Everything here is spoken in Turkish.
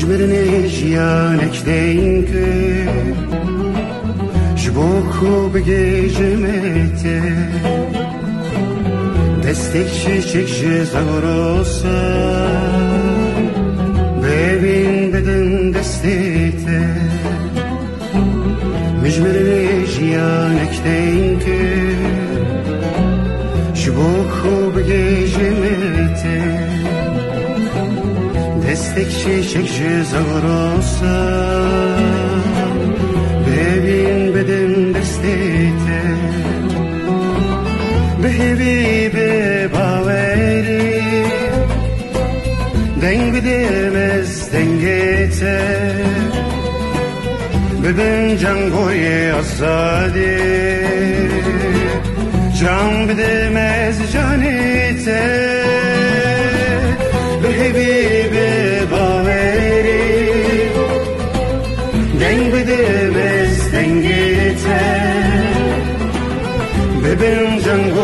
مجمرني جيانك دينك جبوكو بگیجمته destek çiçekçi zavrosa bebin beden destekte mecmerine jiyanek denke şuboku begejemete destek çiçekçi zavrosa bebin beden destekte Behibe baveri Deng bidemez dengete Beben cangoye azade Can bidemez canete Behibe baveri Deng bidemez dengete Beben cangoye